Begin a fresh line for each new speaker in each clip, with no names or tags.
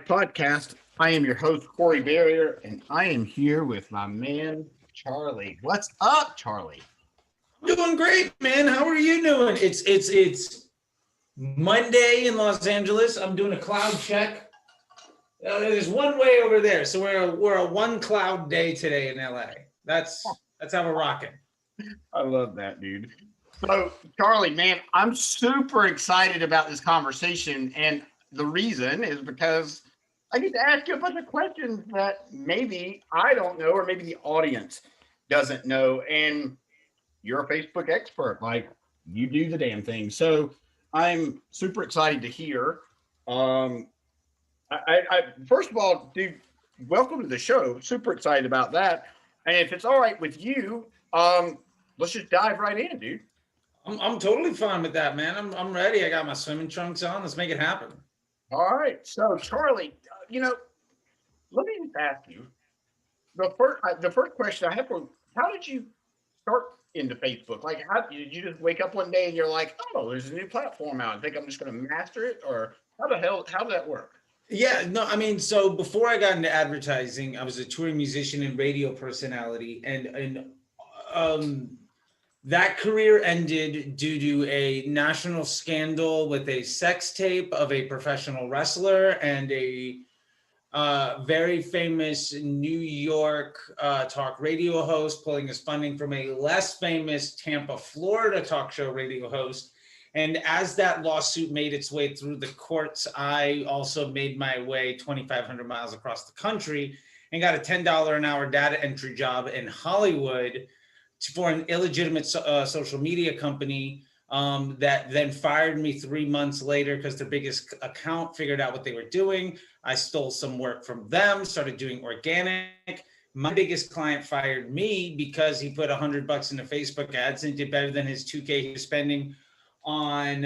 podcast. I am your host, Corey Barrier, and I am here with my man, Charlie. What's up, Charlie?
I'm doing great, man. How are you doing? It's Monday in Los Angeles. I'm doing a cloud check. There's one way over there, so we're a one cloud day today in LA. That's how we're rocking.
I love that, dude. So, Charlie, man, I'm super excited about this conversation, and the reason is because I get to ask you a bunch of questions that maybe I don't know, or maybe the audience doesn't know. And you're a Facebook expert, like you do the damn thing. So I'm super excited to hear. Um, First of all, dude, welcome to the show. Super excited about that. And if it's all right with you, let's just dive right in, dude.
I'm totally fine with that, man. I'm ready. I got my swimming trunks on. Let's make it happen.
All right. So, Charlie, let me just ask you the first question I have for how did you start into Facebook? Like, how did you just wake up one day and you're like, oh, there's a new platform out. I think I'm just going to master it, or how did that work?
Yeah, no, I mean, so before I got into advertising, I was a touring musician and radio personality, and that career ended due to a national scandal with a sex tape of a professional wrestler and a very famous New York talk radio host pulling his funding from a less famous Tampa, Florida talk show radio host. And as that lawsuit made its way through the courts, I also made my way 2,500 miles across the country and got a $10 an hour data entry job in Hollywood for an illegitimate social media company that then fired me 3 months later because their biggest account figured out what they were doing. I stole some work from them, started doing organic. My biggest client fired me because he put $100 into Facebook ads and did better than his 2K he was spending on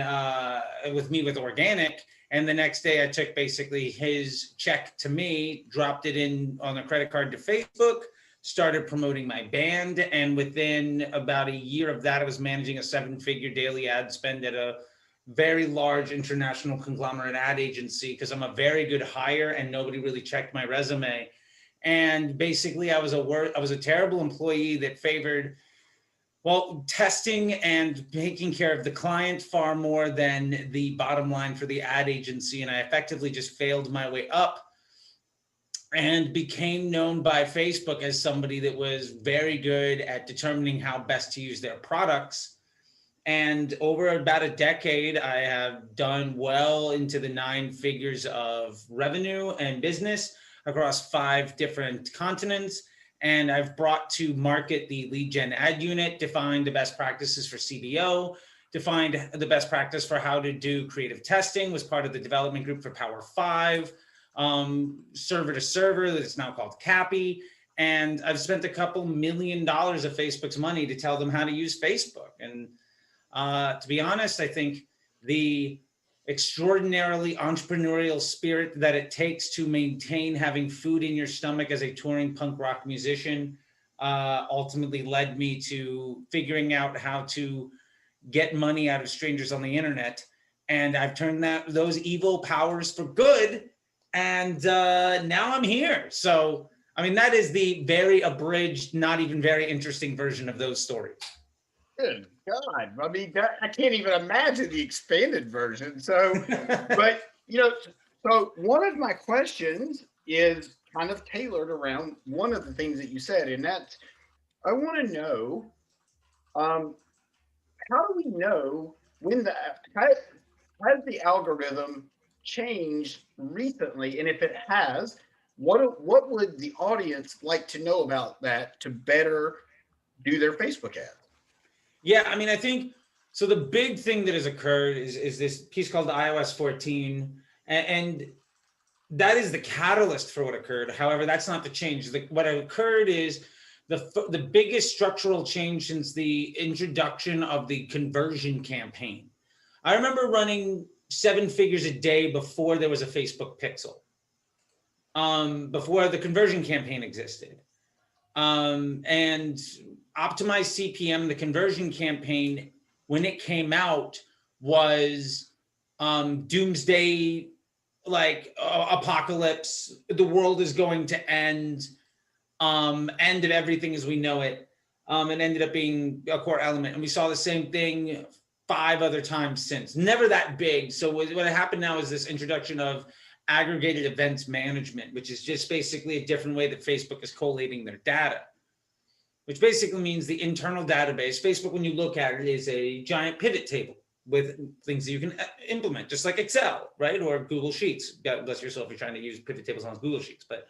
with me with organic. And the next day I took basically his check to me, dropped it in on a credit card to Facebook, started promoting my band. And within about a year of that, I was managing a 7-figure daily ad spend at a very large international conglomerate ad agency because I'm a very good hire and nobody really checked my resume. And basically I was a terrible employee that favored testing and taking care of the client far more than the bottom line for the ad agency. And I effectively just failed my way up and became known by Facebook as somebody that was very good at determining how best to use their products. And over about a decade, I have done well into the 9 figures of revenue and business across 5 different continents. And I've brought to market the lead gen ad unit, defined the best practices for CBO, defined the best practice for how to do creative testing, was part of the development group for Power 5, server to server, that's now called Cappy. And I've spent a couple $1 million of Facebook's money to tell them how to use Facebook. And to be honest, I think the extraordinarily entrepreneurial spirit that it takes to maintain having food in your stomach as a touring punk rock musician ultimately led me to figuring out how to get money out of strangers on the internet. And I've turned those evil powers for good. And now I'm here. So, I mean, that is the very abridged, not even very interesting version of those stories.
Good God. I mean, I can't even imagine the expanded version. So, but, so one of my questions is kind of tailored around one of the things that you said, and that's, I want to know, how do we know has the algorithm changed recently? And if it has, what would the audience like to know about that to better do their Facebook ads?
Yeah, I mean, I think, so the big thing that has occurred is this piece called iOS 14, and that is the catalyst for what occurred. However, that's not the change. What occurred is the biggest structural change since the introduction of the conversion campaign. I remember running 7 figures a day before there was a Facebook pixel, before the conversion campaign existed. And Optimized CPM, the conversion campaign, when it came out, was doomsday like apocalypse, the world is going to end, end of everything as we know it. It ended up being a core element. And we saw the same thing 5 other times since. Never that big. So what happened now is this introduction of aggregated events management, which is just basically a different way that Facebook is collating their data, which basically means the internal database. Facebook, when you look at it, is a giant pivot table with things that you can implement, just like Excel, right? Or Google Sheets. God bless yourself if you're trying to use pivot tables on Google Sheets. But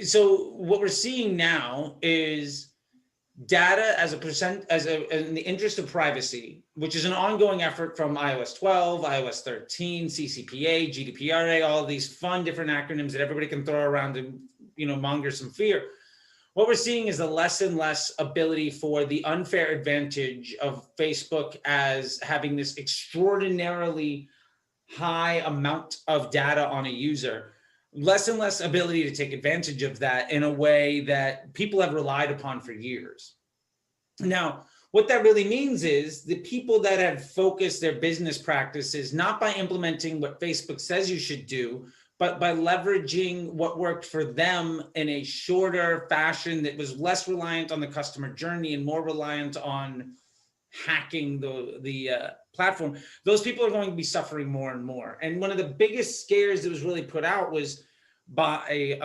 so what we're seeing now is data as a percent, in the interest of privacy, which is an ongoing effort from iOS 12, iOS 13, CCPA, GDPR, all of these fun different acronyms that everybody can throw around to, monger some fear. What we're seeing is a less and less ability for the unfair advantage of Facebook as having this extraordinarily high amount of data on a user, less and less ability to take advantage of that in a way that people have relied upon for years. Now, what that really means is the people that have focused their business practices not by implementing what Facebook says you should do, but by leveraging what worked for them in a shorter fashion that was less reliant on the customer journey and more reliant on hacking the platform, those people are going to be suffering more and more. And one of the biggest scares that was really put out was by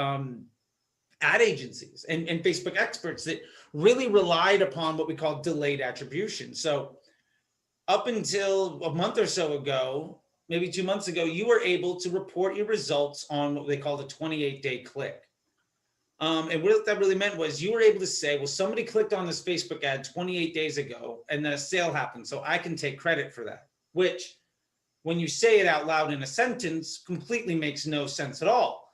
ad agencies and Facebook experts that really relied upon what we call delayed attribution. So up until a month or so ago, maybe 2 months ago, you were able to report your results on what they called a 28-day click. And what that really meant was you were able to say, well, somebody clicked on this Facebook ad 28 days ago and then a sale happened, so I can take credit for that, which when you say it out loud in a sentence completely makes no sense at all.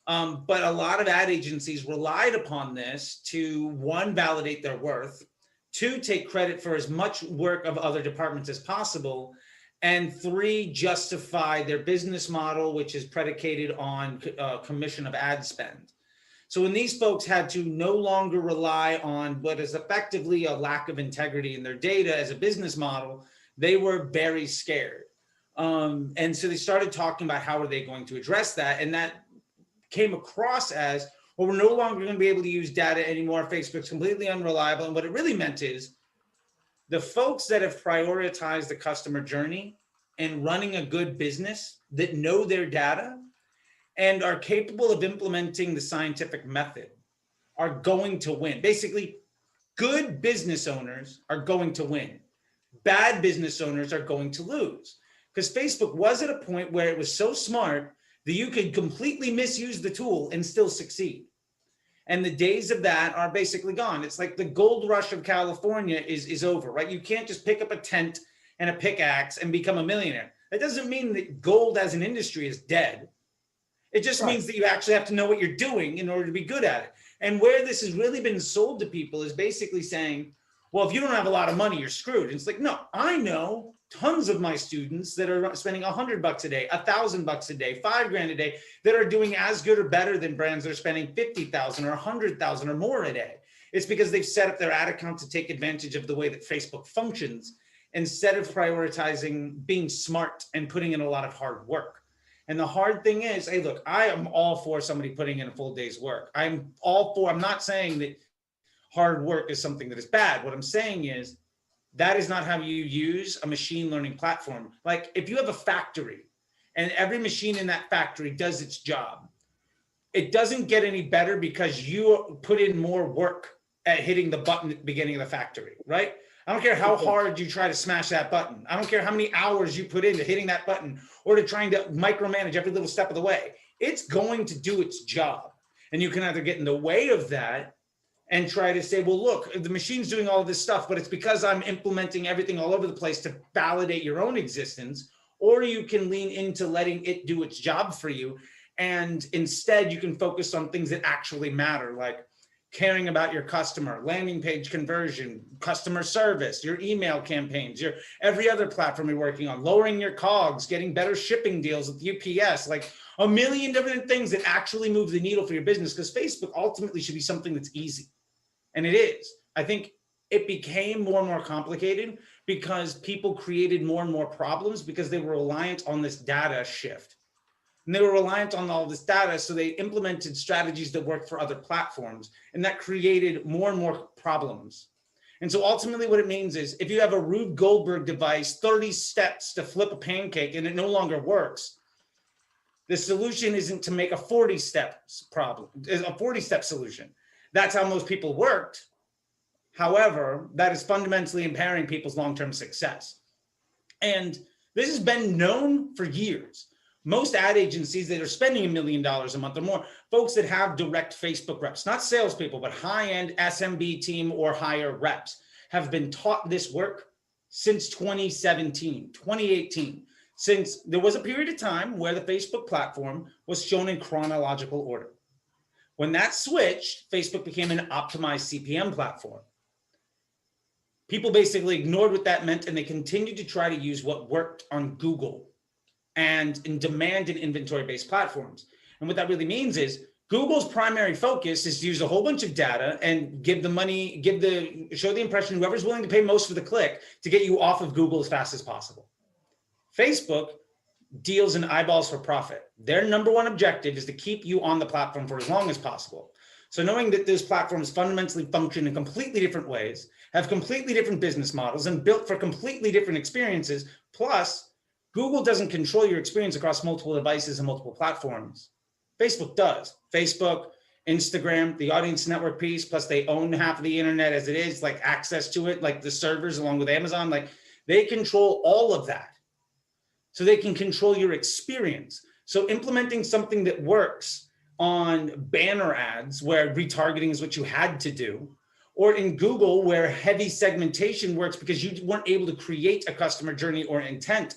But a lot of ad agencies relied upon this to, 1, validate their worth, 2, take credit for as much work of other departments as possible, and 3, justify their business model, which is predicated on commission of ad spend. So when these folks had to no longer rely on what is effectively a lack of integrity in their data as a business model, they were very scared. And so they started talking about how are they going to address that. And that came across as, well, we're no longer going to be able to use data anymore. Facebook's completely unreliable. And what it really meant is the folks that have prioritized the customer journey and running a good business that know their data and are capable of implementing the scientific method are going to win. Basically, good business owners are going to win. Bad business owners are going to lose. Because Facebook was at a point where it was so smart that you could completely misuse the tool and still succeed. And the days of that are basically gone. It's like the gold rush of California is over, right? You can't just pick up a tent and a pickaxe and become a millionaire. That doesn't mean that gold as an industry is dead. It just means that you actually have to know what you're doing in order to be good at it. And where this has really been sold to people is basically saying, well, if you don't have a lot of money, you're screwed. And it's like, no, I know tons of my students that are spending $100 a day, $1,000 a day, $5,000 a day that are doing as good or better than brands that are spending $50,000 or $100,000 or more a day. It's because they've set up their ad account to take advantage of the way that Facebook functions instead of prioritizing being smart and putting in a lot of hard work. And the hard thing is, hey, look, I am all for somebody putting in a full day's work. I'm not saying that hard work is something that is bad. What I'm saying is that is not how you use a machine learning platform. Like if you have a factory and every machine in that factory does its job, it doesn't get any better because you put in more work at hitting the button at the beginning of the factory, right? I don't care how hard you try to smash that button. I don't care how many hours you put into hitting that button or to trying to micromanage every little step of the way. It's going to do its job. And you can either get in the way of that and try to say, well, look, the machine's doing all of this stuff, but it's because I'm implementing everything all over the place to validate your own existence. Or you can lean into letting it do its job for you. And instead you can focus on things that actually matter, like caring about your customer, landing page conversion, customer service, your email campaigns, your every other platform you're working on, lowering your COGS, getting better shipping deals with UPS, like a million different things that actually move the needle for your business, because Facebook ultimately should be something that's easy. And it is. I think it became more and more complicated because people created more and more problems because they were reliant on this data shift. And they were reliant on all this data, so they implemented strategies that worked for other platforms, and that created more and more problems. And so ultimately what it means is if you have a Rube Goldberg device, 30 steps to flip a pancake, and it no longer works, the solution isn't to make a 40-step problem, is a 40-step solution. That's how most people worked. However, that is fundamentally impairing people's long-term success. And this has been known for years. Most ad agencies that are spending $1 million a month or more, folks that have direct Facebook reps, not salespeople, but high-end SMB team or higher reps, have been taught this work since 2017, 2018, since there was a period of time where the Facebook platform was shown in chronological order. When that switched, Facebook became an optimized CPM platform. People basically ignored what that meant, and they continued to try to use what worked on Google and in demand and inventory-based platforms. And what that really means is Google's primary focus is to use a whole bunch of data and give the money, show the impression, whoever's willing to pay most for the click to get you off of Google as fast as possible. Facebook deals in eyeballs for profit. Their number one objective is to keep you on the platform for as long as possible. So knowing that those platforms fundamentally function in completely different ways, have completely different business models, and built for completely different experiences, plus Google doesn't control your experience across multiple devices and multiple platforms. Facebook does. Facebook, Instagram, the audience network piece, plus they own half of the internet as it is, like access to it, like the servers along with Amazon, like they control all of that. So they can control your experience. So implementing something that works on banner ads where retargeting is what you had to do, or in Google where heavy segmentation works because you weren't able to create a customer journey or intent,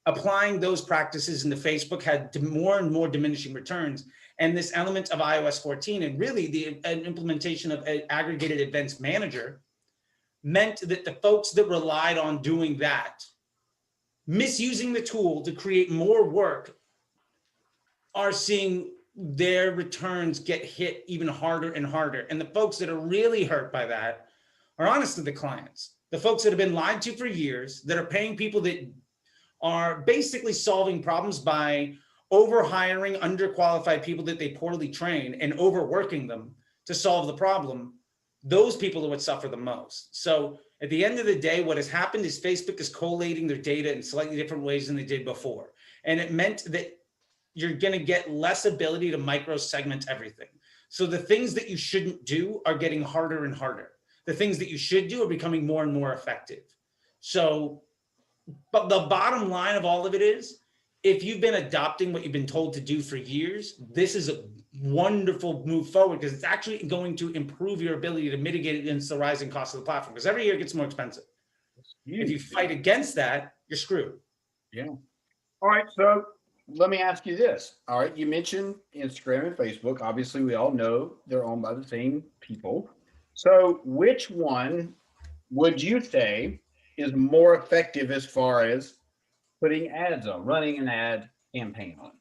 applying those practices into Facebook had more and more diminishing returns. And this element of iOS 14 and really the implementation of an aggregated events manager meant that the folks that relied on doing that, misusing the tool to create more work, are seeing their returns get hit even harder and harder. And the folks that are really hurt by that are honestly the clients, the folks that have been lied to for years, that are paying people that are basically solving problems by overhiring underqualified people that they poorly train and overworking them to solve the problem. Those people are what suffer the most. So at the end of the day, what has happened is Facebook is collating their data in slightly different ways than they did before. And it meant that you're going to get less ability to micro segment everything. So the things that you shouldn't do are getting harder and harder. The things that you should do are becoming more and more effective. So, but the bottom line of all of it is, if you've been adopting what you've been told to do for years, this is a wonderful move forward because it's actually going to improve your ability to mitigate against the rising cost of the platform, because every year it gets more expensive. If you fight against that, you're screwed.
Yeah. All right. So let me ask you this. All right. You mentioned Instagram and Facebook. Obviously, we all know they're owned by the same people. So which one would you say is more effective as far as putting ads on, running an ad campaign on?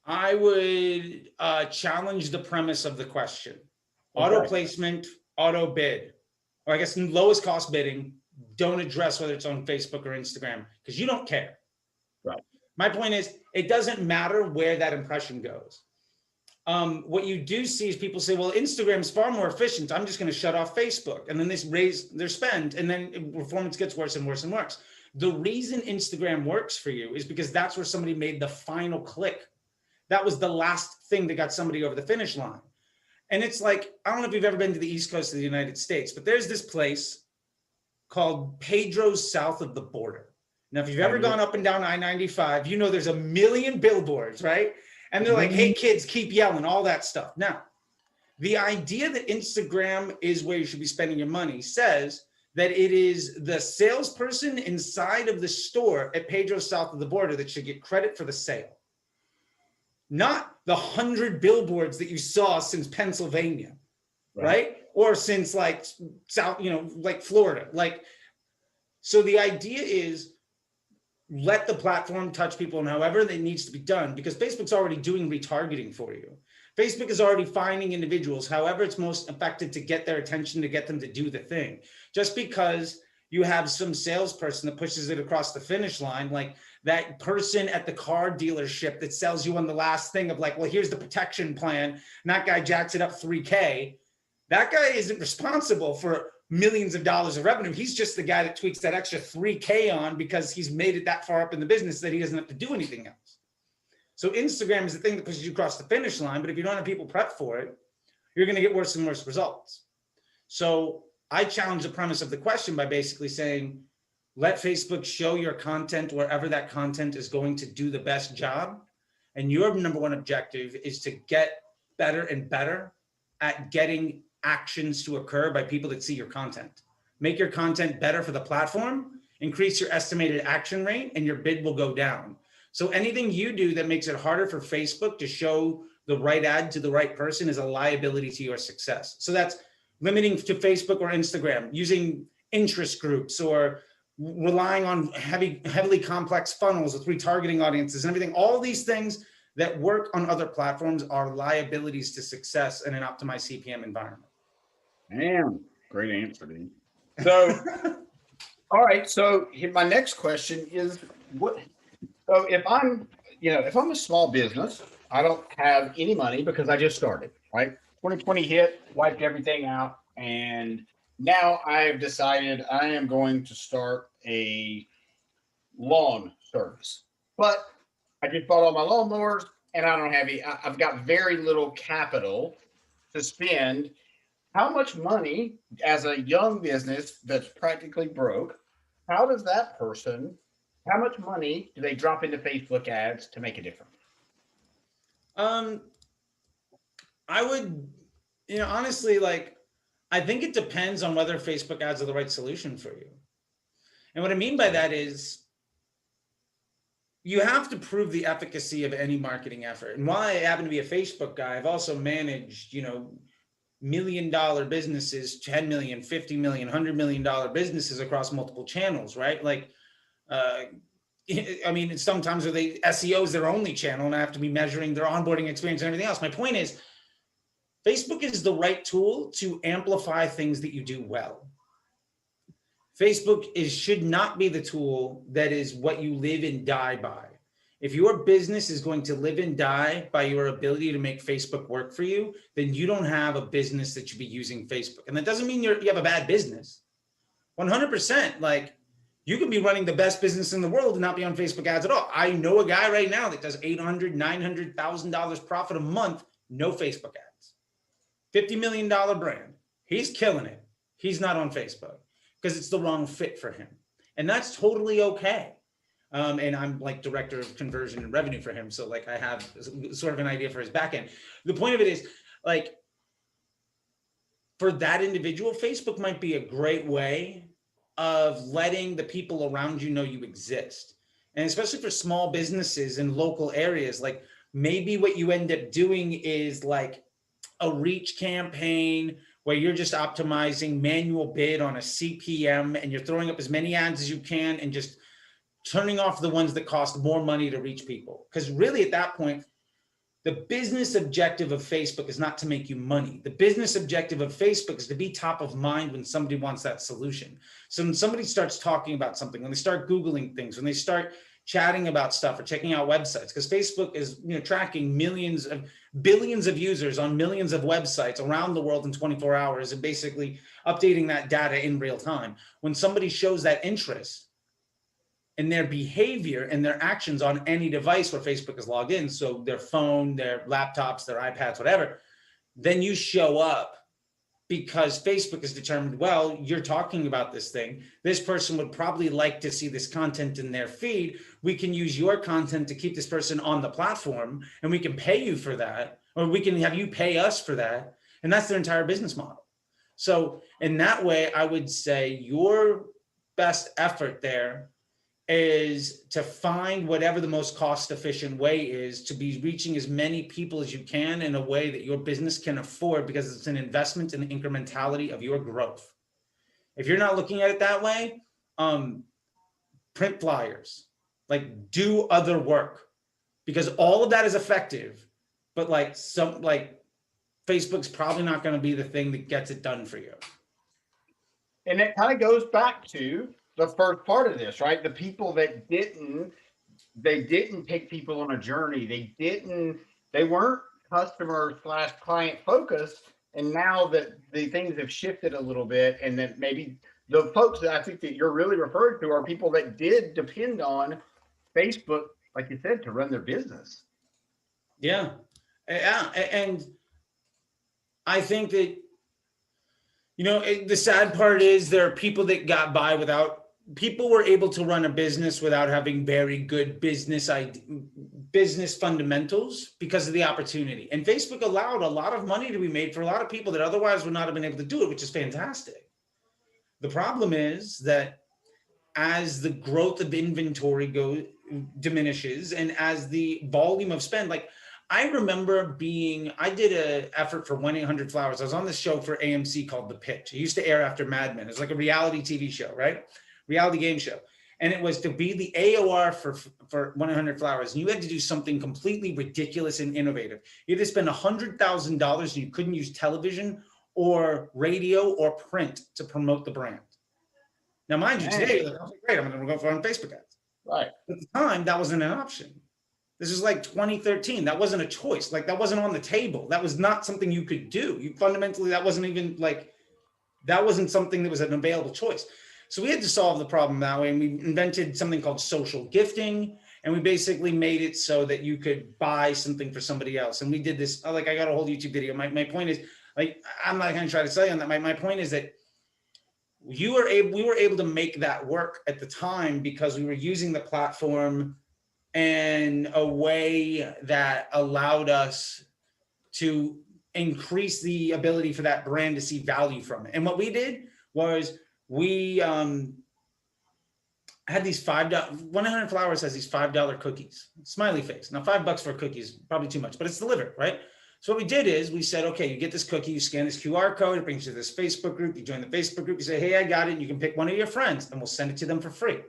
I would challenge the premise of the question.
Okay.
Auto placement, auto bid, or I guess lowest cost bidding. Don't address whether it's on Facebook or Instagram because you don't care.
Right.
My point is, it doesn't matter where that impression goes. What you do see is people say, well, Instagram is far more efficient. I'm just going to shut off Facebook. And then they raise their spend, and then performance gets worse and worse and worse. The reason Instagram works for you is because that's where somebody made the final click. That was the last thing that got somebody over the finish line. And it's like, I don't know if you've ever been to the East Coast of the United States, but there's this place called Pedro's south of the border. Now, if you've ever gone up and down I-95, you know there's a million billboards, right? And they're like, hey, kids, keep yelling, all that stuff. Now, the idea that Instagram is where you should be spending your money says that it is the salesperson inside of the store at Pedro's south of the border that should get credit for the sale, not the 100 billboards that you saw since Pennsylvania, right? Or since like South, like Florida. Like, so the idea is let the platform touch people and however it needs to be done, because Facebook's already doing retargeting for you. Facebook is already finding individuals, however it's most effective to get their attention, to get them to do the thing. Just because you have some salesperson that pushes it across the finish line, like that person at the car dealership that sells you on the last thing of like, well, here's the protection plan, and that guy jacks it up 3K. That guy isn't responsible for millions of dollars of revenue. He's just the guy that tweaks that extra 3K on because he's made it that far up in the business that he doesn't have to do anything else. So Instagram is the thing that pushes you across the finish line, but if you don't have people prep for it, you're going to get worse and worse results. So I challenge the premise of the question by basically saying, let Facebook show your content wherever that content is going to do the best job. And your number one objective is to get better and better at getting actions to occur by people that see your content. Make your content better for the platform, increase your estimated action rate, and your bid will go down. So anything you do that makes it harder for Facebook to show the right ad to the right person is a liability to your success. So that's limiting to Facebook or Instagram, using interest groups, or relying on heavily complex funnels with retargeting audiences and everything. All these things that work on other platforms are liabilities to success in an optimized CPM environment.
Damn, great answer, dude. So, all right. So my next question is, what? So if I'm a small business, I don't have any money because I just started, right? 2020 hit, wiped everything out, and now I've decided I am going to start a lawn service. But I just bought all my lawnmowers, and I don't have any. I've got very little capital to spend. How much money, as a young business that's practically broke, how does that person, how much money do they drop into Facebook ads to make a difference?
I would, honestly, like, I think it depends on whether Facebook ads are the right solution for you. And what I mean by that is you have to prove the efficacy of any marketing effort. And while I happen to be a Facebook guy, I've also managed, $1 million businesses, 10 million, 50 million, $100 million businesses across multiple channels, right? Like, I mean, sometimes SEO is their only channel and I have to be measuring their onboarding experience and everything else. My point is, Facebook is the right tool to amplify things that you do well. Facebook should not be the tool that is what you live and die by. If your business is going to live and die by your ability to make Facebook work for you, then you don't have a business that should be using Facebook. And that doesn't mean you have a bad business. 100%. Like, you can be running the best business in the world and not be on Facebook ads at all. I know a guy right now that does $800,000, $900,000 profit a month, no Facebook ads. $50 million brand. He's killing it. He's not on Facebook because it's the wrong fit for him. And that's totally okay. And I'm like director of conversion and revenue for him. So like I have sort of an idea for his back end. The point of it is, like, for that individual, Facebook might be a great way of letting the people around you know you exist. And especially for small businesses in local areas, like maybe what you end up doing is like a reach campaign where you're just optimizing manual bid on a CPM and you're throwing up as many ads as you can and just turning off the ones that cost more money to reach people. Because really at that point, the business objective of Facebook is not to make you money. The business objective of Facebook is to be top of mind when somebody wants that solution. So when somebody starts talking about something, when they start Googling things, when they start chatting about stuff or checking out websites, because Facebook is tracking billions of users on millions of websites around the world in 24 hours and basically updating that data in real time. When somebody shows that interest in their behavior and their actions on any device where Facebook is logged in, so their phone, their laptops, their iPads, whatever, then you show up because Facebook has determined, well, you're talking about this thing. This person would probably like to see this content in their feed. We can use your content to keep this person on the platform and we can pay you for that, or we can have you pay us for that. And that's their entire business model. So in that way, I would say your best effort there is to find whatever the most cost-efficient way is to be reaching as many people as you can in a way that your business can afford, because it's an investment in the incrementality of your growth. If you're not looking at it that way, print flyers, like do other work, because all of that is effective, but Facebook's probably not going to be the thing that gets it done for you.
And it kind of goes back to the first part of this, right? The people that they didn't take people on a journey. They weren't customer slash client focused. And now that the things have shifted a little bit, and that maybe the folks that I think that you're really referring to are people that did depend on Facebook, like you said, to run their business.
Yeah. Yeah. And I think that, the sad part is there are people that got by without, people were able to run a business without having very good business fundamentals because of the opportunity. And Facebook allowed a lot of money to be made for a lot of people that otherwise would not have been able to do it, which is fantastic. The problem is that as the growth of inventory diminishes, and as the volume of spend, like I remember I did an effort for 1-800-Flowers. I was on this show for AMC called The Pitch. It used to air after Mad Men. It was like a reality TV show, right? Reality game show. And it was to be the AOR for 1-800-Flowers. And you had to do something completely ridiculous and innovative. You had to spend $100,000 and you couldn't use television or radio or print to promote the brand. Now, mind you, today, like, okay, great, I'm going to go on Facebook ads.
Right.
At the time, that wasn't an option. This is like 2013. That wasn't a choice. Like that wasn't on the table. That was not something you could do. Fundamentally, that wasn't even that wasn't something that was an available choice. So we had to solve the problem that way. And we invented something called social gifting. And we basically made it so that you could buy something for somebody else. And we did this, I got a whole YouTube video. My point is, I'm not going to try to sell you on that. My point is that we were able to make that work at the time because we were using the platform in a way that allowed us to increase the ability for that brand to see value from it. And what we did was we had these $5, 1-800-Flowers has these $5 cookies, smiley face. Now $5 for a cookie is probably too much, but it's delivered, right? So what we did is we said, okay, you get this cookie, you scan this QR code, it brings you to this Facebook group, you join the Facebook group, you say, hey, I got it, and you can pick one of your friends and we'll send it to them for free.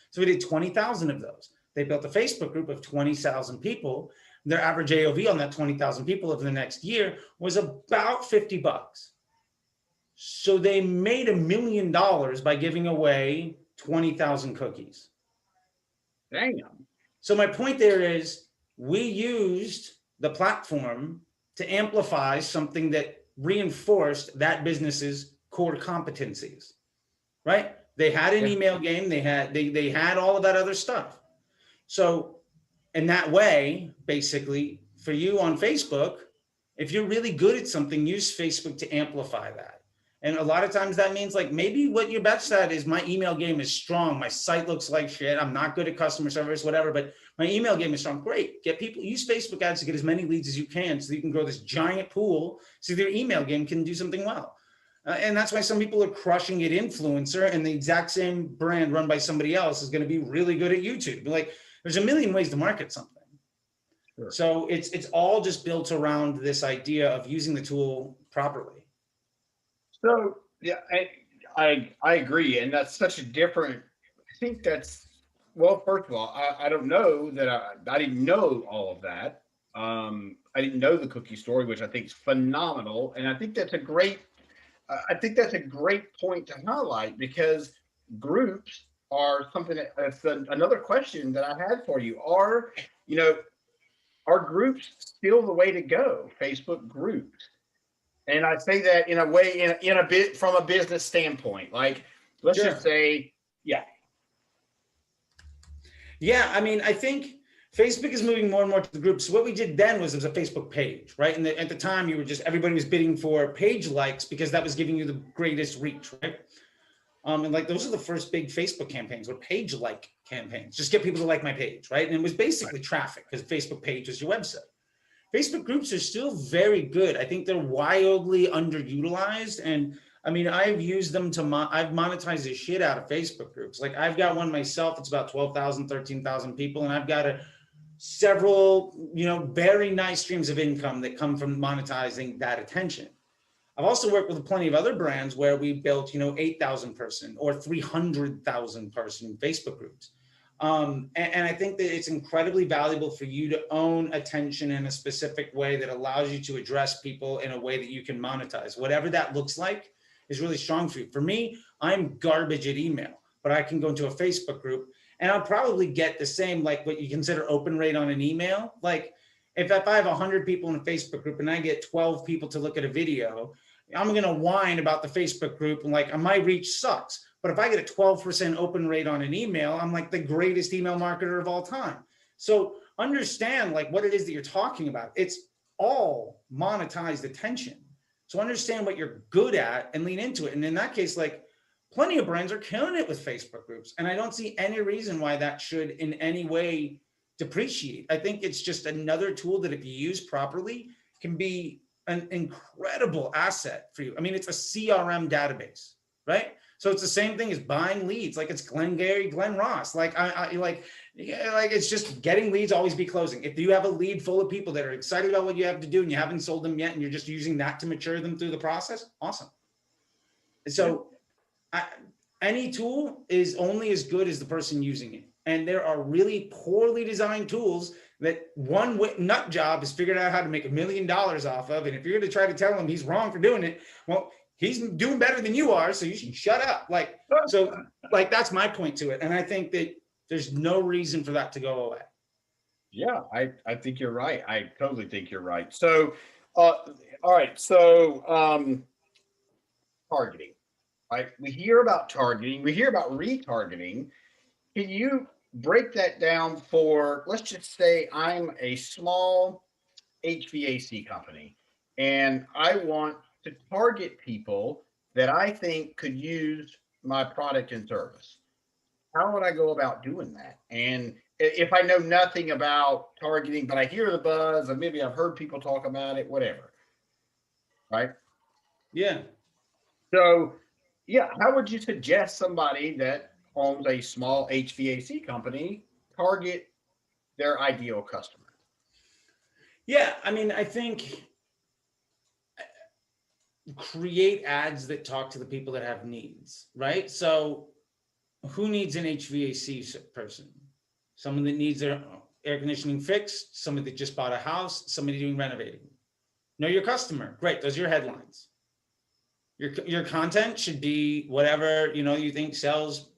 So we did 20,000 of those. They built a Facebook group of 20,000 people. Their average AOV on that 20,000 people over the next year was about $50. So they made $1 million by giving away 20,000 cookies.
Damn.
So my point there is we used the platform to amplify something that reinforced that business's core competencies, right? They had an email game. They had all of that other stuff. So in that way, basically, for you on Facebook, if you're really good at something, use Facebook to amplify that. And a lot of times that means like maybe what your best at is my email game is strong. My site looks like shit. I'm not good at customer service, whatever, but my email game is strong. Great. Get people, use Facebook ads to get as many leads as you can so you can grow this giant pool so their email game can do something well. And that's why some people are crushing it influencer, and the exact same brand run by somebody else is going to be really good at YouTube. Like, there's a million ways to market something. Sure. So it's all just built around this idea of using the tool properly.
So yeah, I agree, and that's such a different. I think that's, well, first of all, I don't know that I didn't know all of that. I didn't know the cookie story, which I think is phenomenal, and I think that's a great point to highlight, because groups are something that's another question that I had for you. Are groups still the way to go? Facebook groups. And I say that in a way, in a bit from a business standpoint. Like, let's just say, yeah.
Yeah, I mean, I think Facebook is moving more and more to the groups. So what we did then was, it was a Facebook page, right? And at the time, everybody was bidding for page likes because that was giving you the greatest reach, right? And like those are the first big Facebook campaigns, were page like campaigns. Just get people to like my page, right? And it was basically traffic, because Facebook page was your website. Facebook groups are still very good. I think they're wildly underutilized. And I mean, I've used them I've monetized the shit out of Facebook groups. Like I've got one myself. It's about 12,000, 13,000 people. And I've got several, very nice streams of income that come from monetizing that attention. I've also worked with plenty of other brands where we built, 8,000 person or 300,000 person Facebook groups. And I think that it's incredibly valuable for you to own attention in a specific way that allows you to address people in a way that you can monetize. Whatever that looks like is really strong for you. For me, I'm garbage at email, but I can go into a Facebook group and I'll probably get the same, like what you consider open rate on an email. Like if I have 100 people in a Facebook group and I get 12 people to look at a video, I'm going to whine about the Facebook group and like my reach sucks. But if I get a 12% open rate on an email, I'm like the greatest email marketer of all time. So understand like what it is that you're talking about. It's all monetized attention. So understand what you're good at and lean into it. And in that case, like plenty of brands are killing it with Facebook groups. And I don't see any reason why that should in any way depreciate. I think it's just another tool that if you use properly can be an incredible asset for you. I mean, it's a CRM database, right? So it's the same thing as buying leads. Like it's Glengarry, Glen Ross. Like like it's just getting leads, always be closing. If you have a lead full of people that are excited about what you have to do and you haven't sold them yet and you're just using that to mature them through the process, awesome. So any tool is only as good as the person using it. And there are really poorly designed tools that one nut job has figured out how to make $1 million off of. And if you're going to try to tell him he's wrong for doing it, well, he's doing better than you are, so you should shut up. Like, so like, that's my point to it. And I think that there's no reason for that to go away.
Yeah, I think you're right. I totally think you're right. So, all right. So, targeting, right? We hear about targeting. We hear about retargeting. Can you break that down for, let's just say I'm a small HVAC company and I want to target people that I think could use my product and service. How would I go about doing that? And if I know nothing about targeting, but I hear the buzz and maybe I've heard people talk about it, whatever. Right?
Yeah.
So, yeah, how would you suggest somebody that owns a small HVAC company target their ideal customer?
Yeah, I mean, I think create ads that talk to the people that have needs, right? So who needs an HVAC person? Someone that needs their air conditioning fixed, somebody that just bought a house, somebody doing renovating. Know your customer. Great. Those are your headlines. Your content should be whatever, you think sells,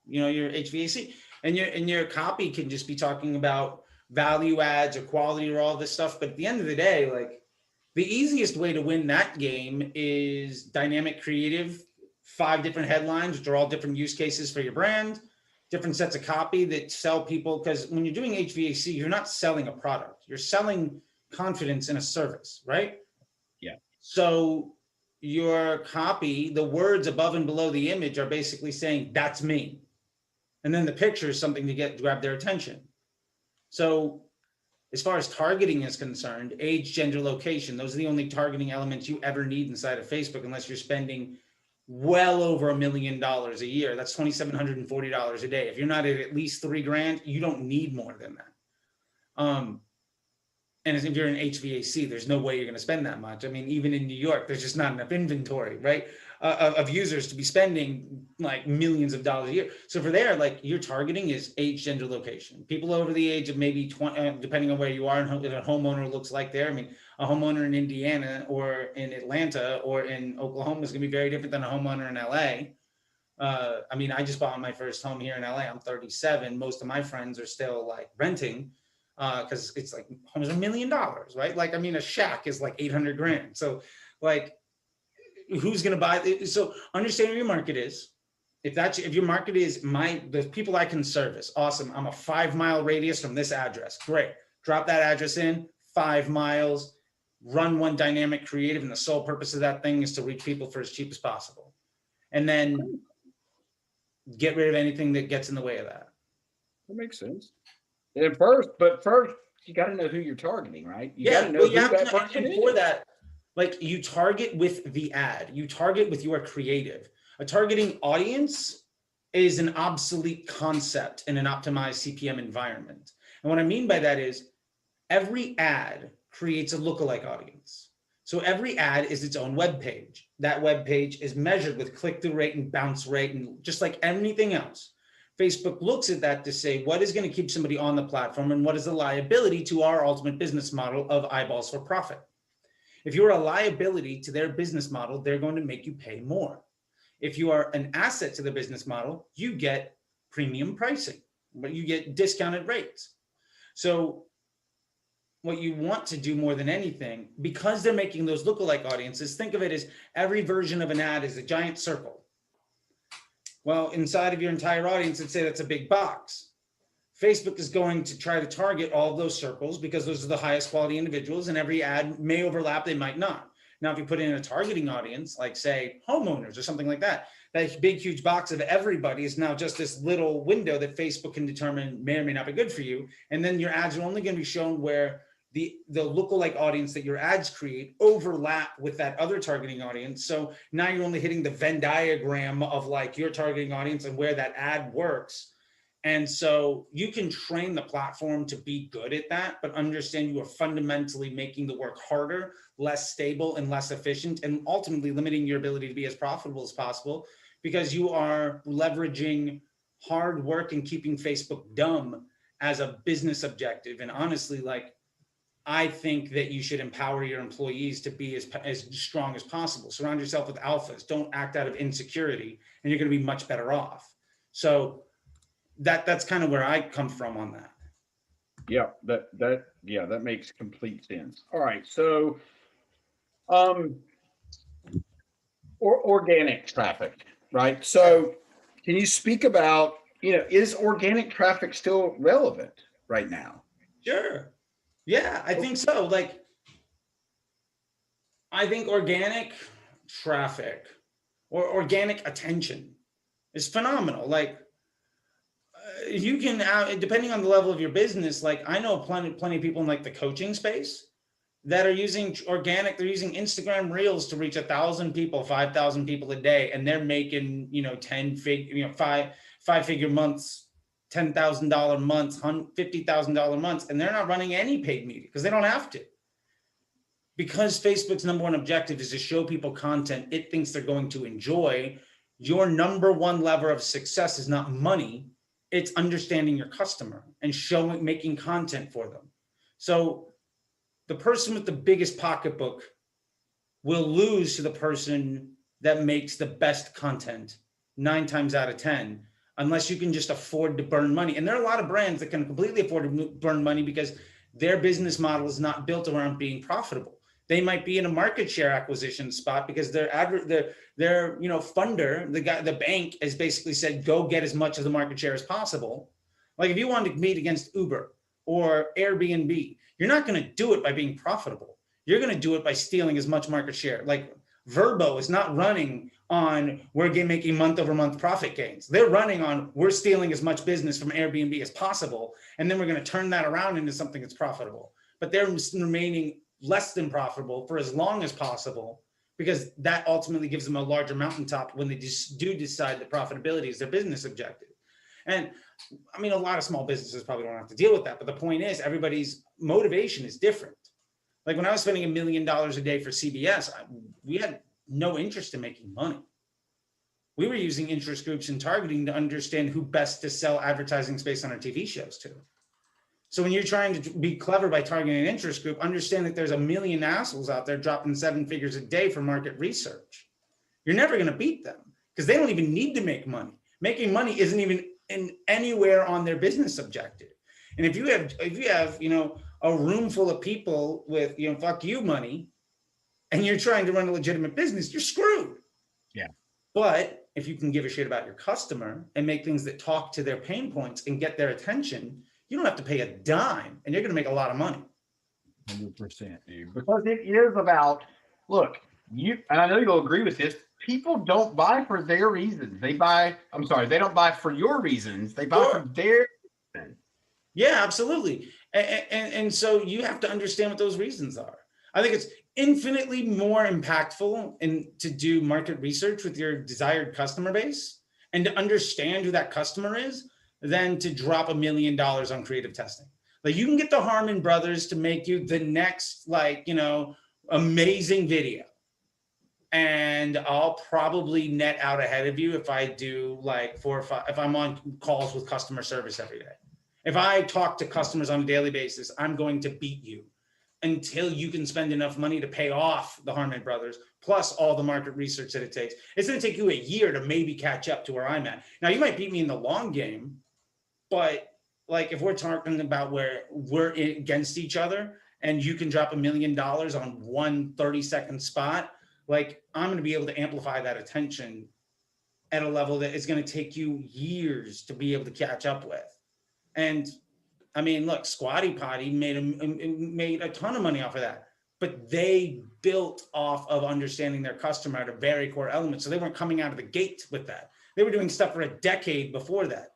your HVAC, and your copy can just be talking about value adds or quality or all this stuff. But at the end of the day, like the easiest way to win that game is dynamic creative, 5 different headlines, which are all different use cases for your brand, different sets of copy that sell people. Because when you're doing HVAC, you're not selling a product, you're selling confidence in a service, right?
Yeah.
So your copy, the words above and below the image are basically saying, that's me. And then the picture is something to grab their attention. So as far as targeting is concerned, age, gender, location, those are the only targeting elements you ever need inside of Facebook, unless you're spending well over $1 million a year. That's $2,740 a day. If you're not at least $3,000, you don't need more than that. And if you're in HVAC, there's no way you're going to spend that much. I mean, even in New York, there's just not enough inventory, right, of users to be spending like millions of dollars a year. So for there, like your targeting is age, gender, location. People over the age of maybe 20, depending on where you are and what a homeowner looks like there. I mean, a homeowner in Indiana or in Atlanta or in Oklahoma is going to be very different than a homeowner in LA. I mean, I just bought my first home here in LA. I'm 37. Most of my friends are still like renting. Because it's like homes $1 million, right? Like, I mean, a shack is like 800 grand. So like, who's going to buy it? So understand where your market is. If your market is the people I can service, awesome. I'm a 5-mile radius from this address. Great. Drop that address in 5 miles, run one dynamic creative. And the sole purpose of that thing is to reach people for as cheap as possible. And then get rid of anything that gets in the way of that.
That makes sense. And first, you got to know who you're targeting, right? You got to know who that person is.
For that, like you target with the ad, you target with your creative. A targeting audience is an obsolete concept in an optimized CPM environment. And what I mean by that is every ad creates a lookalike audience. So every ad is its own web page. That web page is measured with click-through rate and bounce rate, and just like anything else. Facebook looks at that to say, what is going to keep somebody on the platform and what is the liability to our ultimate business model of eyeballs for profit? If you're a liability to their business model, they're going to make you pay more. If you are an asset to the business model, you get premium pricing, but you get discounted rates. So what you want to do more than anything, because they're making those lookalike audiences, think of it as every version of an ad is a giant circle. Well, inside of your entire audience, let's say that's a big box. Facebook is going to try to target all of those circles because those are the highest quality individuals, and every ad may overlap, they might not. Now, if you put in a targeting audience, like say homeowners or something like that, that big, huge box of everybody is now just this little window that Facebook can determine may or may not be good for you. And then your ads are only going to be shown where the lookalike audience that your ads create overlap with that other targeting audience. So now you're only hitting the Venn diagram of like your targeting audience and where that ad works. And so you can train the platform to be good at that, but understand you are fundamentally making the work harder, less stable, and less efficient, and ultimately limiting your ability to be as profitable as possible because you are leveraging hard work and keeping Facebook dumb as a business objective. And honestly, like, I think that you should empower your employees to be as strong as possible. Surround yourself with alphas. Don't act out of insecurity, and you're going to be much better off. So that's kind of where I come from on that.
Yeah, that makes complete sense. All right, so or organic traffic, right? So can you speak about, is organic traffic still relevant right now?
Sure. Yeah, I think so. Like, I think organic traffic or organic attention is phenomenal. Like, you can, depending on the level of your business, like I know plenty of people in like the coaching space that are using organic. They're using Instagram Reels to reach 1,000 people, 5,000 people a day, and they're making five-figure months. $10,000 months, $50,000 months, and they're not running any paid media because they don't have to. Because Facebook's number one objective is to show people content it thinks they're going to enjoy. Your number one lever of success is not money, it's understanding your customer and making content for them. So the person with the biggest pocketbook will lose to the person that makes the best content 9 times out of 10. Unless you can just afford to burn money. And there are a lot of brands that can completely afford to burn money because their business model is not built around being profitable. They might be in a market share acquisition spot because their funder, the bank has basically said, go get as much of the market share as possible. Like if you want to compete against Uber or Airbnb, you're not going to do it by being profitable. You're going to do it by stealing as much market share. Like Verbo is not running on we're making month over month profit gains. They're running on we're stealing as much business from Airbnb as possible, and then we're going to turn that around into something that's profitable. But they're remaining less than profitable for as long as possible because that ultimately gives them a larger mountaintop when they do decide that profitability is their business objective. And I mean, a lot of small businesses probably don't have to deal with that, but the point is everybody's motivation is different. Like when I was spending $1 million a day for CBS, we had no interest in making money. We were using interest groups and targeting to understand who best to sell advertising space on our TV shows to. So when you're trying to be clever by targeting an interest group, understand that there's a million assholes out there dropping 7 figures a day for market research. You're never going to beat them because they don't even need to make money. Making money isn't even anywhere on their business objective. And if you have a room full of people with fuck you money, and you're trying to run a legitimate business, you're screwed.
Yeah.
But if you can give a shit about your customer and make things that talk to their pain points and get their attention, you don't have to pay a dime and you're going to make a lot of money.
100%, dude. Because it is about, look, and I know you'll agree with this, people don't buy for their reasons. They don't buy for your reasons. They buy for their reasons.
Yeah, absolutely. And so you have to understand what those reasons are. I think it's infinitely more impactful to do market research with your desired customer base and to understand who that customer is than to drop $1 million on creative testing. Like you can get the Harmon brothers to make you the next, amazing video. And I'll probably net out ahead of you if I do 4 or 5, if I'm on calls with customer service every day. If I talk to customers on a daily basis, I'm going to beat you. until you can spend enough money to pay off the Harmon brothers, plus all the market research that it takes. It's going to take you a year to maybe catch up to where I'm at. Now, you might beat me in the long game, but like if we're talking about where we're against each other and you can drop $1 million on one 30-second spot, like I'm going to be able to amplify that attention at a level that is going to take you years to be able to catch up with. And I mean, look, Squatty Potty made a ton of money off of that, but they built off of understanding their customer at a very core element. So they weren't coming out of the gate with that. They were doing stuff for a decade before that.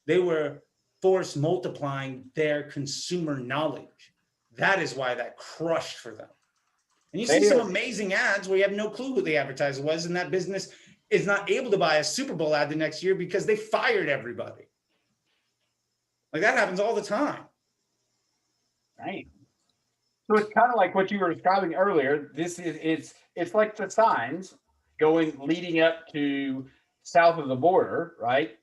They were force multiplying their consumer knowledge. That is why that crushed for them. And you see some amazing ads where you have no clue who the advertiser was, and that business is not able to buy a Super Bowl ad the next year because they fired everybody. Like that happens all the time.
Right. So it's kind of like what you were describing earlier. It's like the signs leading up to south of the border, right?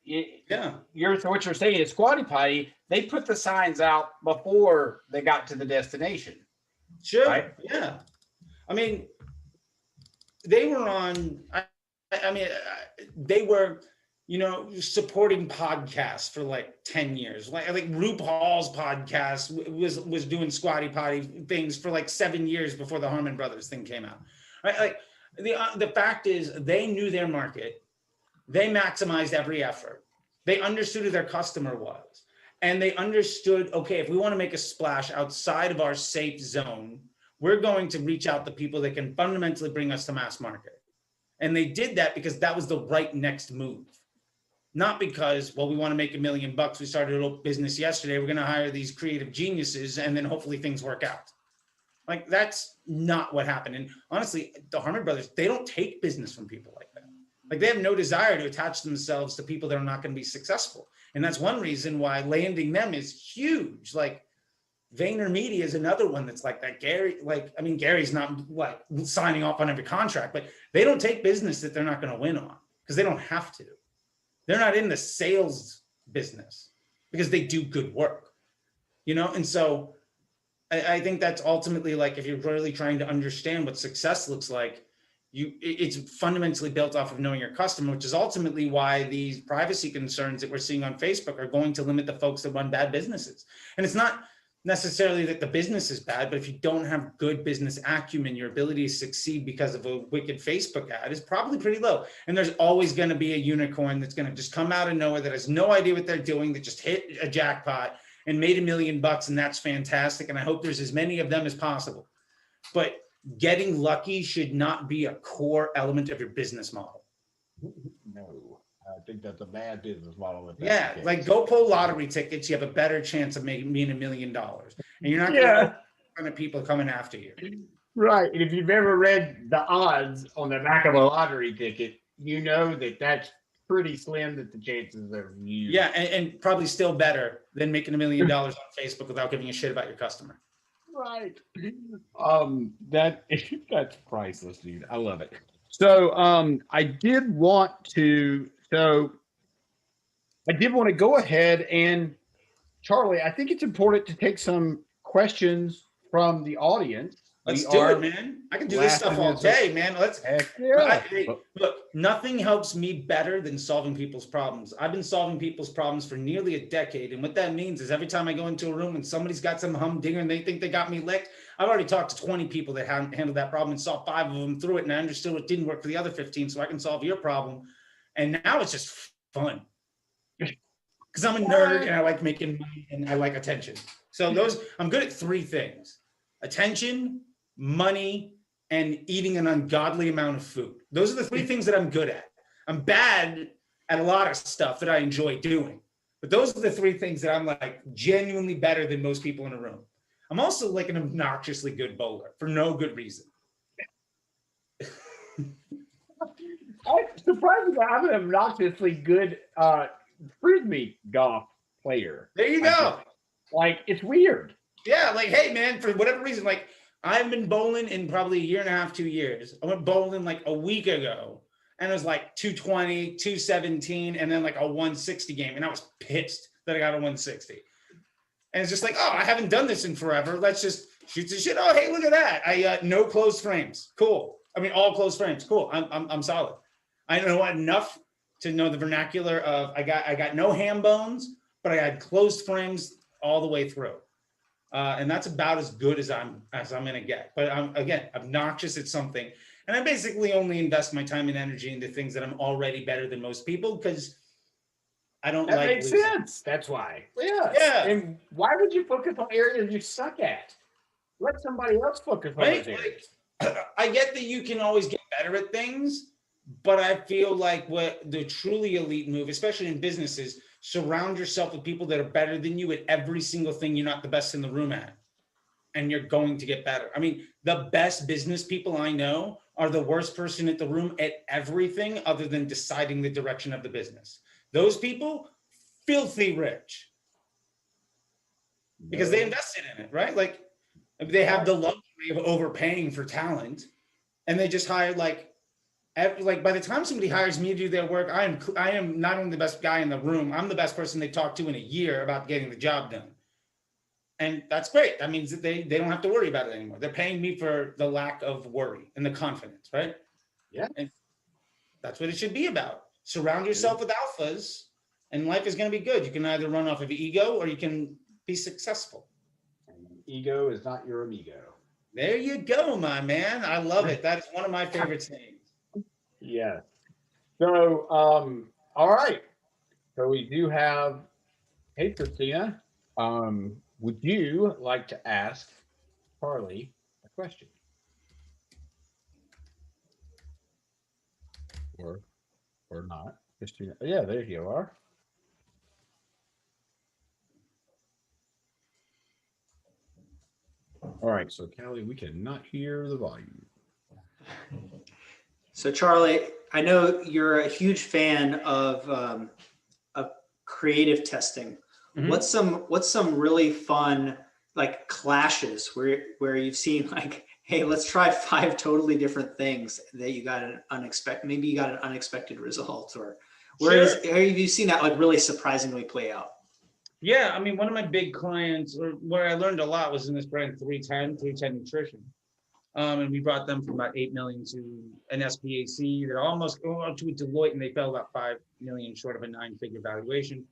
So what you're saying is Squatty Potty, they put the signs out before they got to the destination.
Sure.
Right?
Yeah. I mean, they were on. They were, supporting podcasts for like 10 years. Like RuPaul's podcast was doing Squatty Potty things for like 7 years before the Harmon Brothers thing came out. Right? Like the fact is, they knew their market. They maximized every effort. They understood who their customer was, and they understood, okay, if we want to make a splash outside of our safe zone, we're going to reach out to people that can fundamentally bring us to mass market. And they did that because that was the right next move. Not because, well, we want to make $1 million. We started a little business yesterday. We're going to hire these creative geniuses and then hopefully things work out. Like that's not what happened. And honestly, the Harmon brothers, they don't take business from people like that. Like they have no desire to attach themselves to people that are not going to be successful. And that's one reason why landing them is huge. Like VaynerMedia is another one that's like that. Gary's not like signing off on every contract, but they don't take business that they're not going to win on because they don't have to. They're not in the sales business because they do good work, And so I think that's ultimately like, if you're really trying to understand what success looks like, it's fundamentally built off of knowing your customer, which is ultimately why these privacy concerns that we're seeing on Facebook are going to limit the folks that run bad businesses. And it's not necessarily that the business is bad, but if you don't have good business acumen, your ability to succeed because of a wicked Facebook ad is probably pretty low. And there's always going to be a unicorn that's going to just come out of nowhere that has no idea what they're doing, that just hit a jackpot and made $1 million, and that's fantastic. And I hope there's as many of them as possible. But getting lucky should not be a core element of your business model.
No, I think that's a bad business model.
Yeah, like go pull lottery tickets. You have a better chance of making $1 million, and you're not going to have a ton of people coming after you.
Right. And if you've ever read the odds on the back of a lottery ticket, you know that that's pretty slim that the chances are you.
Yeah, and probably still better than making $1 million on Facebook without giving a shit about your customer.
Right.
That's priceless, dude. I love it.
So I did want to go ahead and, Charlie, I think it's important to take some questions from the audience.
Let's do it, man. I can do this stuff all day, man. Look, nothing helps me better than solving people's problems. I've been solving people's problems for nearly a decade. And what that means is every time I go into a room and somebody's got some humdinger and they think they got me licked, I've already talked to 20 people that haven't handled that problem and saw 5 of them through it. And I understood what didn't work for the other 15, so I can solve your problem. And now it's just fun. Because I'm a nerd and I like making money and I like attention. So I'm good at 3 things: attention, money, and eating an ungodly amount of food. Those are the 3 things that I'm good at. I'm bad at a lot of stuff that I enjoy doing, but those are the 3 things that I'm like genuinely better than most people in a room. I'm also like an obnoxiously good bowler for no good reason.
I'm surprised that I'm an obnoxiously good frisbee golf player.
There you go.
Like, it's weird.
Yeah, like, hey, man, for whatever reason, like, I've been bowling in probably 1.5 years, 2 years. I went bowling like a week ago, and it was like 220, 217, and then like a 160 game. And I was pissed that I got a 160. And it's just like, oh, I haven't done this in forever. Let's just shoots the shit. Oh, hey, look at that. I no closed frames. Cool. I mean, all closed frames. Cool. I'm solid. I know enough to know the vernacular of I got no ham bones, but I had closed frames all the way through. And that's about as good as I'm gonna get. But I'm again obnoxious at something. And I basically only invest my time and energy into things that I'm already better than most people because I don't
That
like
makes
losing.
sense. That's why. Yeah.
Yeah.
And why would you focus on areas you suck at? Let somebody else focus on
Right?
those areas.
I get that you can always get better at things, but I feel like what the truly elite move, especially in businesses, surround yourself with people that are better than you at every single thing you're not the best in the room at. And you're going to get better. I mean, the best business people I know are the worst person at the room at everything other than deciding the direction of the business. Those people, filthy rich because they invested in it, right? Like they have the luxury of overpaying for talent and they just hired like by the time somebody hires me to do their work, I am not only the best guy in the room, I'm the best person they talk to in a year about getting the job done. And that's great. That means that they don't have to worry about it anymore. They're paying me for the lack of worry and the confidence, right?
Yeah.
And that's what it should be about. Surround yourself with alphas and life is going to be good. You can either run off of ego or you can be successful.
Ego is not your amigo.
There you go, my man. I love it. That is one of my favorite sayings.
Yeah. So, all right. So we do have, hey, Christina, would you like to ask Charley a question? Or not? Christina, yeah, there you are. All right, so Callie, we cannot hear the volume.
So Charley, I know you're a huge fan of creative testing.
Mhm.
What's some really fun like clashes where you've seen like, hey, let's try 5 totally different things that you got an unexpected result, or have you seen that like really surprisingly play out?
Yeah, I mean, one of my big clients, or where I learned a lot, was in this brand 310 Nutrition. And we brought them from about 8 million to an SPAC. They're almost to a Deloitte, and they fell about 5 million short of a 9-figure valuation.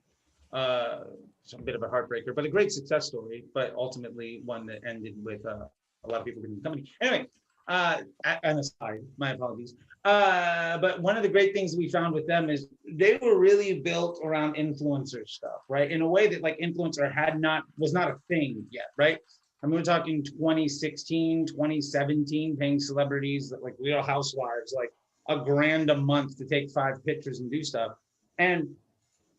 So a bit of a heartbreaker, but a great success story, but ultimately one that ended with a lot of people leaving the company. Anyway, and aside, my apologies. But one of the great things we found with them is they were really built around influencer stuff, right? In a way that like influencer was not a thing yet, right? I mean, we're talking 2016, 2017, paying celebrities like Real Housewives, like $1,000 a month to take 5 pictures and do stuff. And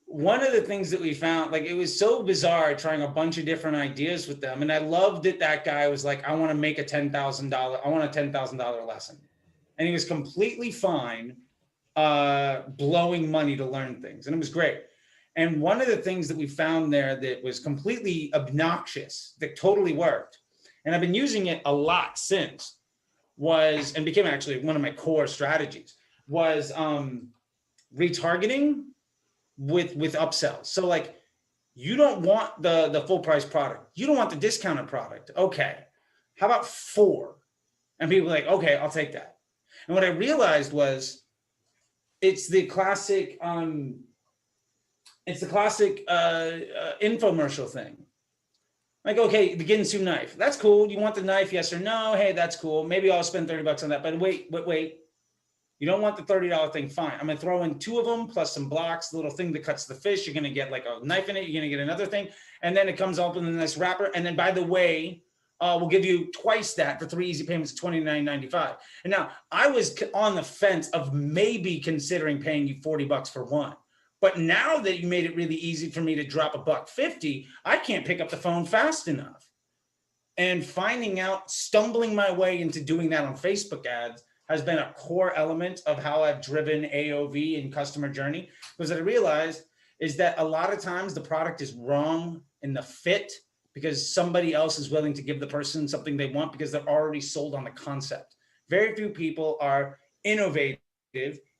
one of the things that we found, like, it was so bizarre trying a bunch of different ideas with them. And I loved that guy was like, I want to make a $10,000, I want a $10,000 lesson. And he was completely fine blowing money to learn things. And it was great. And one of the things that we found there that was completely obnoxious, that totally worked, and I've been using it a lot since, and became actually one of my core strategies, was retargeting with upsells. So like, you don't want the full price product. You don't want the discounted product. Okay, how about 4? And people were like, okay, I'll take that. And what I realized was it's the classic infomercial thing. Like, okay, the Ginsu knife. That's cool. You want the knife? Yes or no? Hey, that's cool. Maybe I'll spend $30 on that. But wait. You don't want the $30 thing? Fine. I'm going to throw in 2 of them plus some blocks, the little thing that cuts the fish. You're going to get like a knife in it. You're going to get another thing. And then it comes up in a nice wrapper. And then, by the way, we'll give you twice that for 3 easy payments of $29.95. And now I was on the fence of maybe considering paying you $40 for one. But now that you made it really easy for me to drop $150, I can't pick up the phone fast enough. And stumbling my way into doing that on Facebook ads has been a core element of how I've driven AOV and customer journey. Because what I realized is that a lot of times the product is wrong in the fit because somebody else is willing to give the person something they want because they're already sold on the concept. Very few people are innovative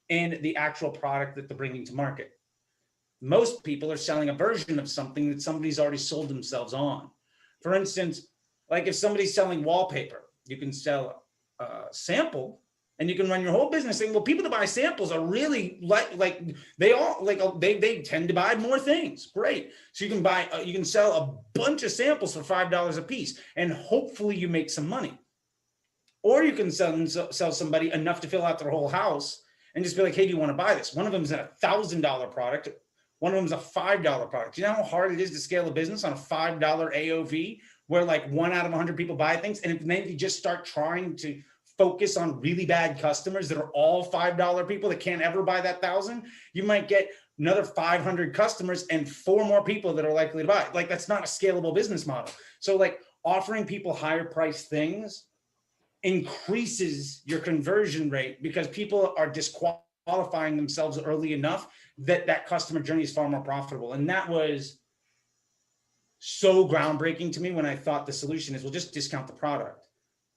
in the actual product that they're bringing to market. Most people are selling a version of something that somebody's already sold themselves on. For instance, Like if somebody's selling wallpaper, you can sell a sample and you can run your whole business saying, well, people that buy samples are really they tend to buy more things. Great. So you can sell a bunch of samples for $5 a piece and hopefully you make some money. Or you can sell somebody enough to fill out their whole house and just be like, hey, do you want to buy this? One of them is a $1,000 product. One of them is a $5 product. You know how hard it is to scale a business on a $5 AOV where like 1 out of 100 people buy things? And if you just start trying to focus on really bad customers that are all $5 people that can't ever buy that 1,000, you might get another 500 customers and 4 more people that are likely to buy. Like that's not a scalable business model. So like offering people higher priced things increases your conversion rate because people are disqualifying themselves early enough that customer journey is far more profitable. And that was so groundbreaking to me when I thought the solution is, well, just discount the product.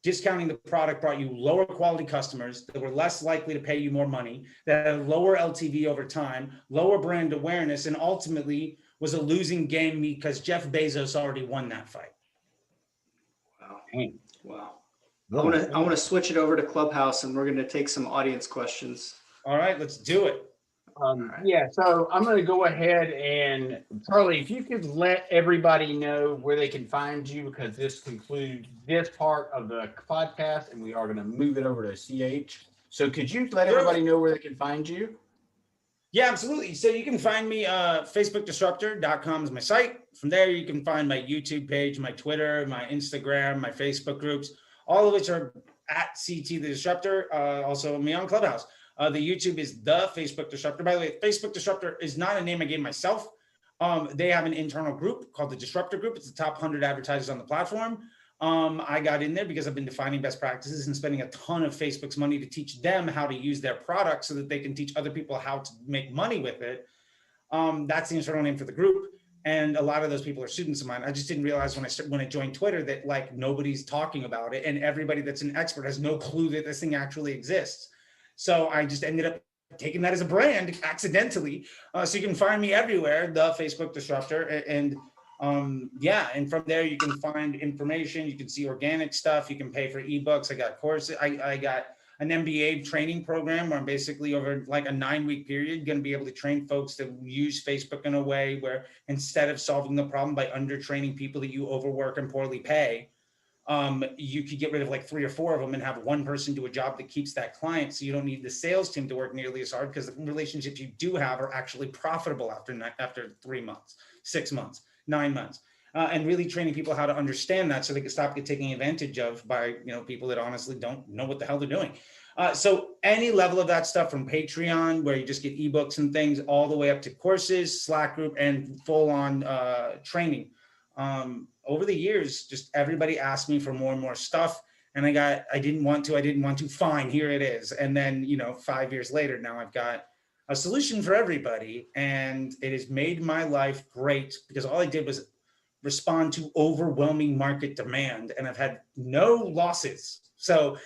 Discounting the product brought you lower quality customers that were less likely to pay you more money, that had lower LTV over time, lower brand awareness, and ultimately was a losing game because Jeff Bezos already won that fight.
Wow.
Dang.
Wow. I want to switch it over to Clubhouse and we're going to take some audience questions.
All right, let's do it.
Yeah, so I'm going to go ahead and Charlie, if you could let everybody know where they can find you, because this concludes this part of the podcast and we are going to move it over to CH. So could you let everybody know where they can find you?
Yeah, absolutely. So you can find me, facebookdisruptor.com is my site. From there, you can find my YouTube page, my Twitter, my Instagram, my Facebook groups, all of which are at CT The Disruptor. Also me on Clubhouse. The YouTube is The Facebook Disruptor. By the way, Facebook Disruptor is not a name I gave myself. They have an internal group called the Disruptor Group. It's the top 100 advertisers on the platform. I got in there because I've been defining best practices and spending a ton of Facebook's money to teach them how to use their product so that they can teach other people how to make money with it. That's the internal name for the group. And a lot of those people are students of mine. I just didn't realize when I joined Twitter that like nobody's talking about it and everybody that's an expert has no clue that this thing actually exists. So I just ended up taking that as a brand accidentally. So you can find me everywhere, The Facebook Disruptor. And and from there you can find information. You can see organic stuff. You can pay for ebooks. I got courses. I got an MBA training program where I'm basically over like a 9-week period going to be able to train folks to use Facebook in a way where instead of solving the problem by undertraining people that you overwork and poorly pay, you could get rid of like 3 or 4 of them and have one person do a job that keeps that client. So you don't need the sales team to work nearly as hard because the relationships you do have are actually profitable after 3 months, 6 months, 9 months. And really training people how to understand that so they can stop taking advantage of by people that honestly don't know what the hell they're doing. So any level of that stuff from Patreon, where you just get ebooks and things, all the way up to courses, Slack group, and full-on training. Over the years, just everybody asked me for more and more stuff, and I didn't want to. Fine, here it is. And then 5 years later, now I've got a solution for everybody, and it has made my life great because all I did was respond to overwhelming market demand, and I've had no losses. So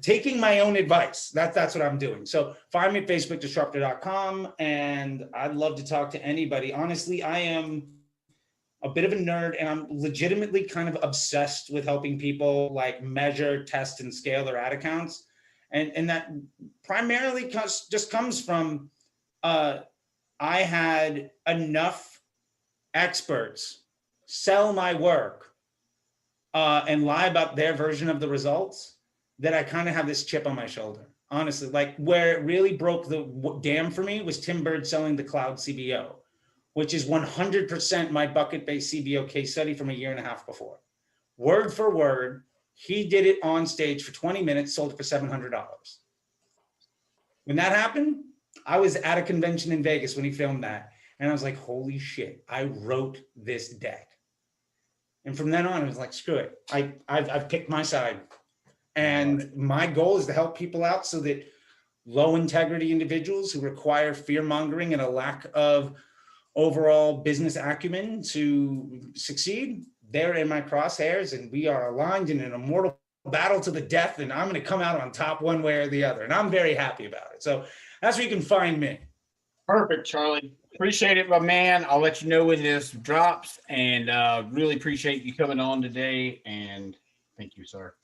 taking my own advice, that's what I'm doing. So find me at facebookdisruptor.com, and I'd love to talk to anybody. Honestly, I am a bit of a nerd, and I'm legitimately kind of obsessed with helping people like measure, test, and scale their ad accounts. And that primarily just comes from I had enough experts sell my work and lie about their version of the results that I kind of have this chip on my shoulder. Honestly, like where it really broke the dam for me was Tim Bird selling the cloud CBO, which is 100% my bucket-based CBO case study from a year and a half before. Word for word, he did it on stage for 20 minutes, sold it for $700. When that happened, I was at a convention in Vegas when he filmed that. And I was like, holy shit, I wrote this deck. And from then on, I was like, screw it. I've picked my side. And my goal is to help people out so that low integrity individuals who require fear mongering and a lack of overall business acumen to succeed, they're in my crosshairs, and we are aligned in an immortal battle to the death, and I'm going to come out on top one way or the other. And I'm very happy about it. So that's where you can find me.
Perfect, Charlie. Appreciate it, my man. I'll let you know when this drops, and really appreciate you coming on today. And thank you, sir.